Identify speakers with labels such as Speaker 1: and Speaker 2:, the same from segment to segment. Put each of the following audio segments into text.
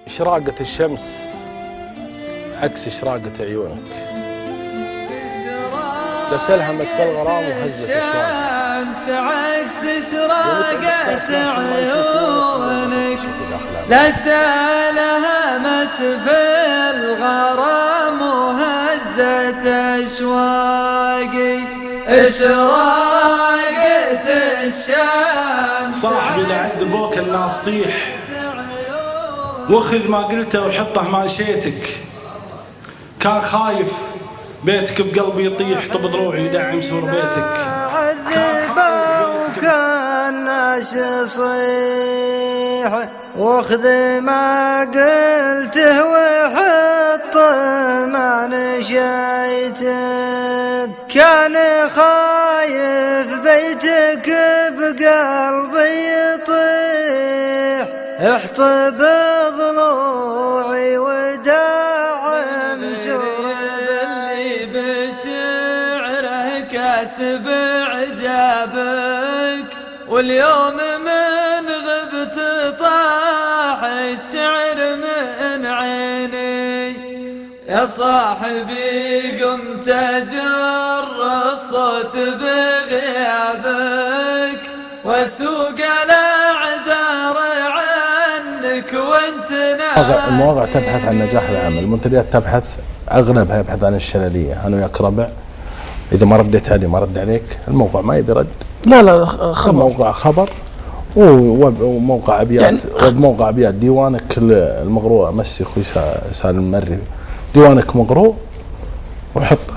Speaker 1: إشراقة الشمس عكس إشراقة عيونك، لسلهمك بالغرام وهزت
Speaker 2: الشمس عكس إشراقة عيونك، لسلهمت في الغرام وهزت أشواقي. إشراقة الشمس
Speaker 3: صاحبي لعذبوك الناس صيح، واخذ ما قلته وحطه ما شيتك. كان خايف بيتك بقلبي يطيح، طب ضلوعي يدعم سور بيتك.
Speaker 2: عذبوك الناس صيح، واخذ ما قلته وحط ما نشيتك. كان خايف بيتك بقلبي يطيح، احطب ضلوعي وداعم سور اللي بشعره كاسب عجابك. واليوم من غبت طاح الشعر من عيني، يا صاحبي قمت أجر الصوت بغيابك، واسوق الأعذار عنك وانت ناسي.
Speaker 1: المواقع تبحث عن نجاح العمل، المنتديات تبحث اغلبها يبحث عن الشلليه، انا وياك ربع، اذا ما رديت علي ما رد عليك، الموقع ما يرد. لا خبر، موقع خبر وموقع ابيات يعني موقع ابيات. ديوانك المقروء امسي اخوي سالم المري، ديوانك مقروء وحطه،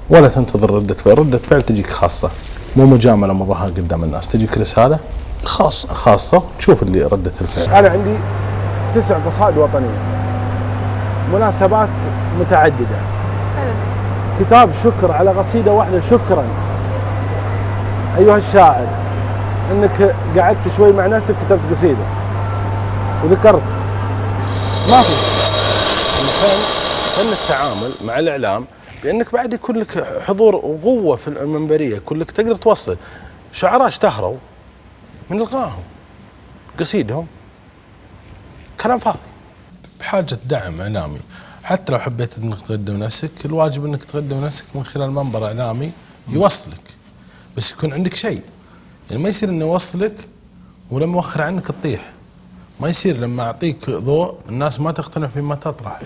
Speaker 1: ولا تنتظر ردة فعل. ردة فعل تجيك خاصة، مو مجاملة مظاهرة قدام الناس، تجيك رسالة خاصة تشوف اللي ردة الفعل.
Speaker 4: أنا عندي 9 قصائد وطنية، مناسبات متعددة، كتاب شكر على قصيدة واحدة. شكرا أيها الشاعر أنك قعدت شوي مع نفسك كتبت قصيدة وذكرت. ما في
Speaker 1: فن التعامل مع الإعلام بأنك بعد يكون لك حضور وقوة في المنبرية، يكون لك تقدر توصل. شعراء اشتهروا من إلغائهم قصيدهم كلام فاضي. بحاجة دعم إعلامي، حتى لو حبيت أنك تقدم نفسك، الواجب أنك تقدم نفسك من خلال منبر إعلامي يوصلك، بس يكون عندك شيء. يعني ما يصير إنه يوصلك ولما أوخر عنك تطيح، ما يصير لما أعطيك ضوء الناس ما تقتنع فيما تطرح.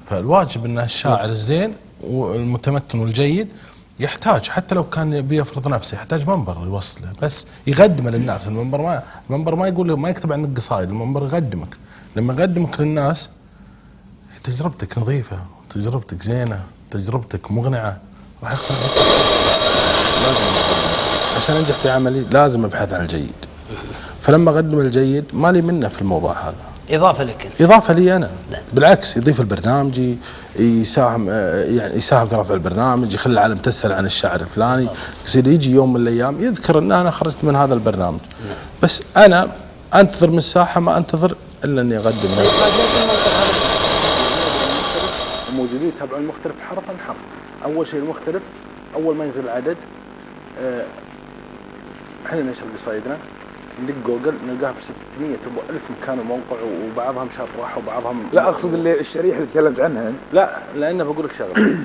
Speaker 1: فالواجب أن الشاعر الزين والمتمكن والجيد يحتاج، حتى لو كان بيفرض نفسه، يحتاج منبر يوصله، بس يقدمه للناس. المنبر ما يقول ما يكتب عنك قصائد، المنبر يقدمك. لما يقدمك للناس تجربتك نظيفة، تجربتك زينة، تجربتك مقنعة، راح يقتنع بك. لازم عشان انجح في عملي لازم ابحث عن الجيد. فلما اقدم الجيد مالي منه في الموضوع هذا،
Speaker 5: إضافة لك،
Speaker 1: إضافة لي أنا. بالعكس يضيف البرنامج، يساهم يعني يساهم في رفع البرنامج، يخلي العالم تسأل عن الشاعر الفلاني، يصير يجي يوم من الأيام يذكر أن أنا خرجت من هذا البرنامج. بس أنا أنتظر من الساحة، ما أنتظر إلا أني أقدم.
Speaker 5: طيب ليش المنطق هذا؟
Speaker 1: الموجودين يتابعون المختلف حرفا حرف. أول شيء المختلف أول ما ينزل العدد احنا ننشر قصايدنا، ندق جوجل نلقاها ب 600 و 1000 مكان وموقع، وبعضها مشرح وبعضهم
Speaker 4: لا أقصد اللي الشريحة اللي تكلمت عنها.
Speaker 1: لا، لأنه بقول لك شغله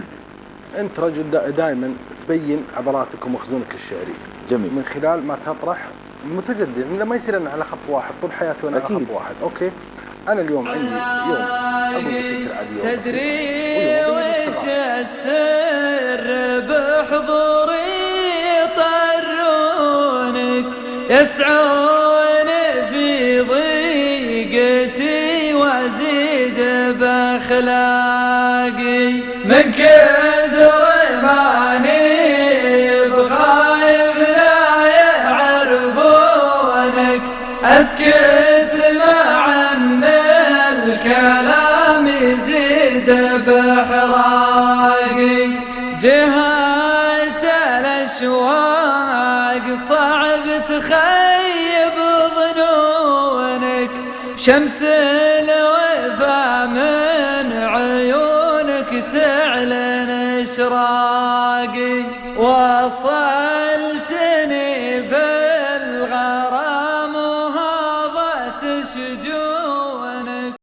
Speaker 1: أنت رجل دائما تبين عضلاتك ومخزونك الشعري.
Speaker 4: جميل.
Speaker 1: من خلال ما تطرح متجدد، ما يصير أنا على خط واحد طول حياتي وأنا على خط واحد. أوكي، أنا اليوم عندي يوم أقول قصيدة العادية،
Speaker 2: تدري وش السر بحضوري؟ يطرونك يسعون في ضيقتي وازيد باخلاقي، من كثر ماني بخايف لا يعرفونك، اسكت مع ان الكلام يزيد بحراقي. جهات الاشواق صعب تخيب ظنونك، شمس